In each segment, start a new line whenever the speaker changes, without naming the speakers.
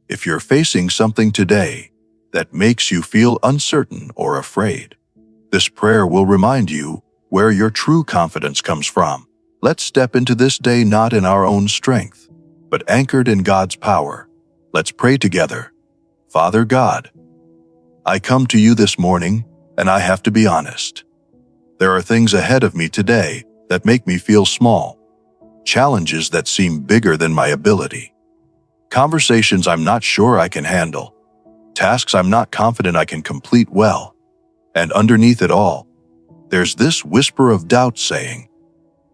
If you're facing something today that makes you feel uncertain or afraid, this prayer will remind you where your true confidence comes from. Let's step into this day not in our own strength, but anchored in God's power. Let's pray together. Father God, I come to you this morning, and I have to be honest. There are things ahead of me today that make me feel small, challenges that seem bigger than my ability, conversations I'm not sure I can handle, tasks I'm not confident I can complete well, and underneath it all, there's this whisper of doubt saying,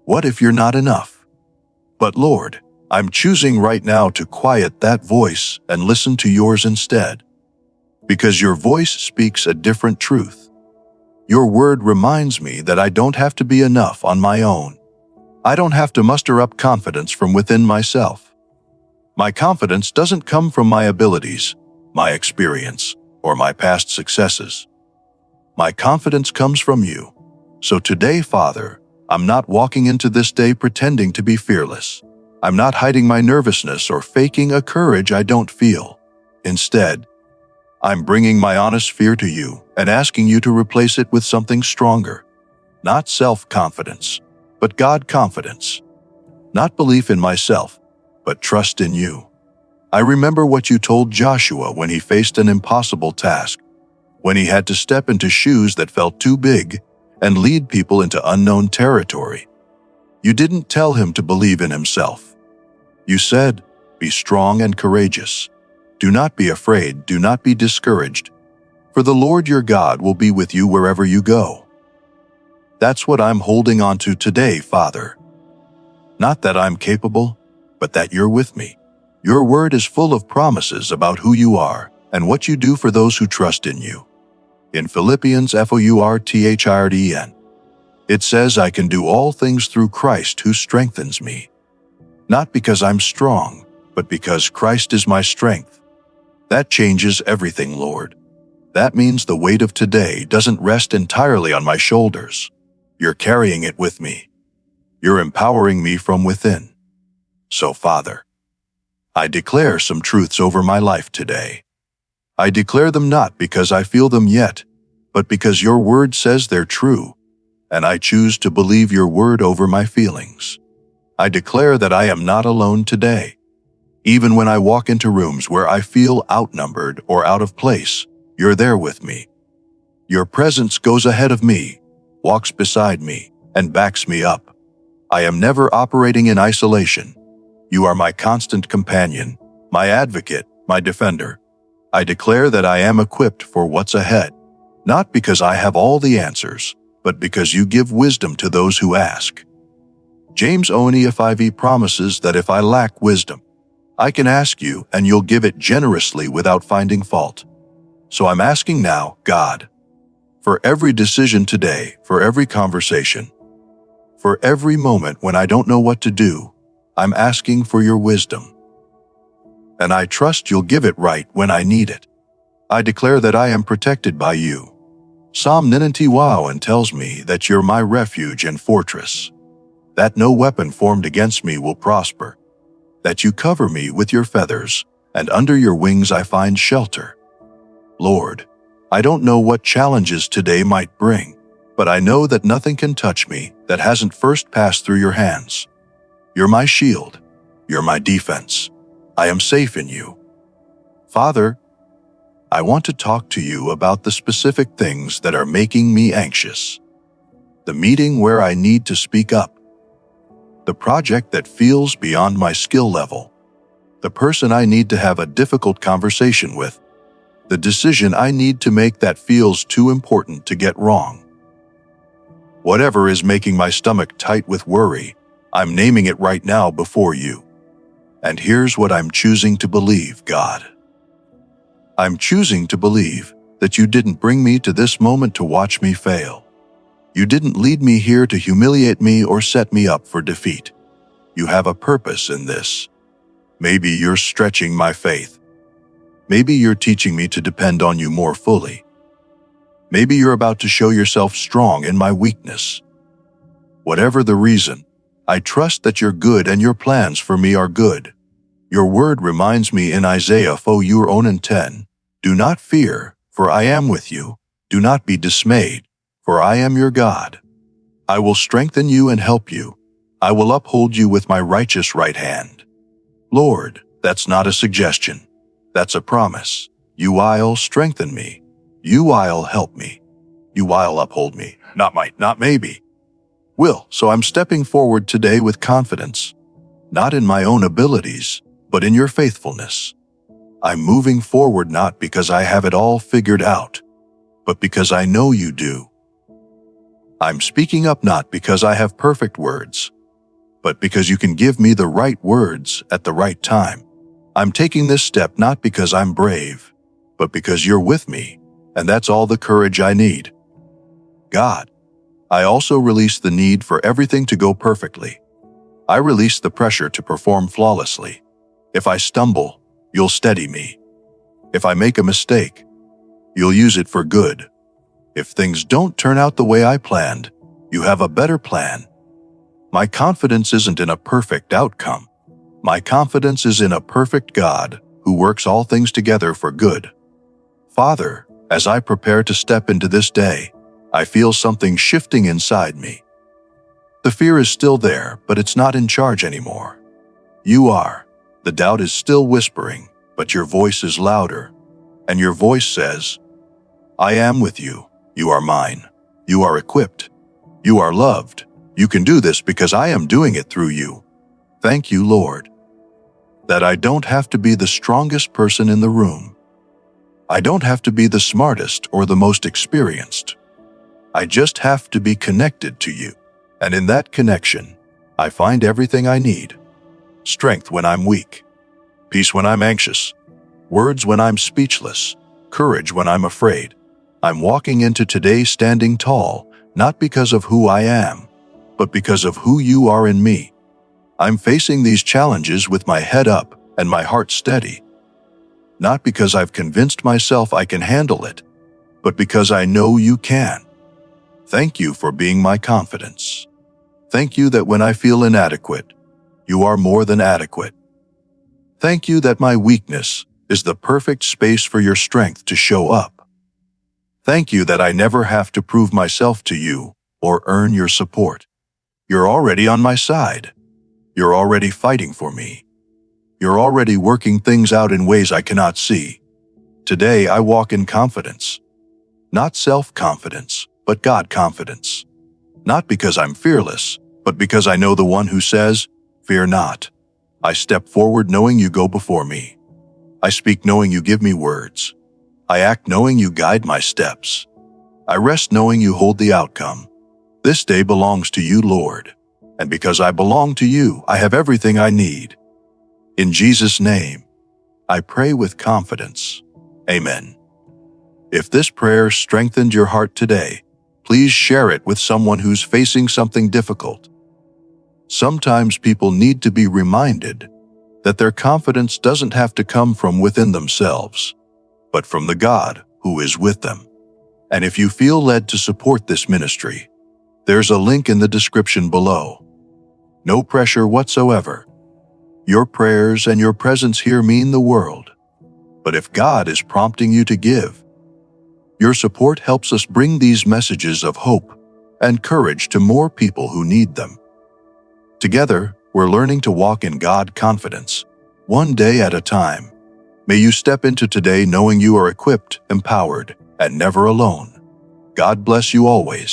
"What if you're not enough?" But Lord, I'm choosing right now to quiet that voice and listen to yours instead, because your voice speaks a different truth. Your word reminds me that I don't have to be enough on my own. I don't have to muster up confidence from within myself. My confidence doesn't come from my abilities, my experience, or my past successes. My confidence comes from you. So today, Father, I'm not walking into this day pretending to be fearless. I'm not hiding my nervousness or faking a courage I don't feel. Instead, I'm bringing my honest fear to you and asking you to replace it with something stronger. Not self-confidence, but God-confidence. Not belief in myself, but trust in you. I remember what you told Joshua when he faced an impossible task, when he had to step into shoes that felt too big and lead people into unknown territory. You didn't tell him to believe in himself. You said, "Be strong and courageous. Do not be afraid, do not be discouraged, for the Lord your God will be with you wherever you go." That's what I'm holding on to today, Father. Not that I'm capable, but that you're with me. Your word is full of promises about who you are and what you do for those who trust in you. In Philippians 4:13, it says, "I can do all things through Christ who strengthens me." Not because I'm strong, but because Christ is my strength. That changes everything, Lord. That means the weight of today doesn't rest entirely on my shoulders. You're carrying it with me. You're empowering me from within. So, Father, I declare some truths over my life today. I declare them not because I feel them yet, but because your word says they're true, and I choose to believe your word over my feelings. I declare that I am not alone today. Even when I walk into rooms where I feel outnumbered or out of place, you're there with me. Your presence goes ahead of me, walks beside me, and backs me up. I am never operating in isolation. You are my constant companion, my advocate, my defender. I declare that I am equipped for what's ahead, not because I have all the answers, but because you give wisdom to those who ask. James 5 promises that if I lack wisdom, I can ask you and you'll give it generously without finding fault. So I'm asking now, God, for every decision today, for every conversation, for every moment when I don't know what to do, I'm asking for your wisdom. And I trust you'll give it right when I need it. I declare that I am protected by you. Psalm 91 tells me that you're my refuge and fortress, that no weapon formed against me will prosper, that you cover me with your feathers, and under your wings I find shelter. Lord, I don't know what challenges today might bring, but I know that nothing can touch me that hasn't first passed through your hands. You're my shield. You're my defense. I am safe in you. Father, I want to talk to you about the specific things that are making me anxious. The meeting where I need to speak up. The project that feels beyond my skill level. The person I need to have a difficult conversation with. The decision I need to make that feels too important to get wrong. Whatever is making my stomach tight with worry, I'm naming it right now before you. And here's what I'm choosing to believe, God. I'm choosing to believe that you didn't bring me to this moment to watch me fail. You didn't lead me here to humiliate me or set me up for defeat. You have a purpose in this. Maybe you're stretching my faith. Maybe you're teaching me to depend on you more fully. Maybe you're about to show yourself strong in my weakness. Whatever the reason, I trust that you're good and your plans for me are good. Your word reminds me in Isaiah 4:10, "Do not fear, for I am with you. Do not be dismayed, for I am your God. I will strengthen you and help you. I will uphold you with my righteous right hand." Lord, that's not a suggestion. That's a promise. You'll strengthen me. You'll help me. You'll uphold me. Not might, not maybe. Will. So I'm stepping forward today with confidence, not in my own abilities, but in your faithfulness. I'm moving forward not because I have it all figured out, but because I know you do. I'm speaking up not because I have perfect words, but because you can give me the right words at the right time. I'm taking this step not because I'm brave, but because you're with me, and that's all the courage I need. God, I also release the need for everything to go perfectly. I release the pressure to perform flawlessly. If I stumble, you'll steady me. If I make a mistake, you'll use it for good. If things don't turn out the way I planned, you have a better plan. My confidence isn't in a perfect outcome. My confidence is in a perfect God who works all things together for good. Father, as I prepare to step into this day, I feel something shifting inside me. The fear is still there, but it's not in charge anymore. You are. The doubt is still whispering, but your voice is louder. And your voice says, "I am with you. You are mine. You are equipped. You are loved. You can do this because I am doing it through you." Thank you, Lord, that I don't have to be the strongest person in the room. I don't have to be the smartest or the most experienced. I just have to be connected to you. And in that connection, I find everything I need. Strength when I'm weak, peace when I'm anxious, words when I'm speechless, courage when I'm afraid. I'm walking into today standing tall, not because of who I am, but because of who you are in me. I'm facing these challenges with my head up and my heart steady, not because I've convinced myself I can handle it, but because I know you can. Thank you for being my confidence. Thank you that when I feel inadequate, you are more than adequate. Thank you that my weakness is the perfect space for your strength to show up. Thank you that I never have to prove myself to you or earn your support. You're already on my side. You're already fighting for me. You're already working things out in ways I cannot see. Today I walk in confidence. Not self-confidence, but God confidence. Not because I'm fearless, but because I know the one who says, "Fear not." I step forward knowing you go before me. I speak knowing you give me words. I act knowing you guide my steps. I rest knowing you hold the outcome. This day belongs to you, Lord. And because I belong to you, I have everything I need. In Jesus' name, I pray with confidence. Amen. If this prayer strengthened your heart today, please share it with someone who's facing something difficult. Sometimes people need to be reminded that their confidence doesn't have to come from within themselves, but from the God who is with them. And if you feel led to support this ministry, there's a link in the description below. No pressure whatsoever. Your prayers and your presence here mean the world. But if God is prompting you to give, your support helps us bring these messages of hope and courage to more people who need them. Together, we're learning to walk in God confidence, one day at a time. May you step into today knowing you are equipped, empowered, and never alone. God bless you always.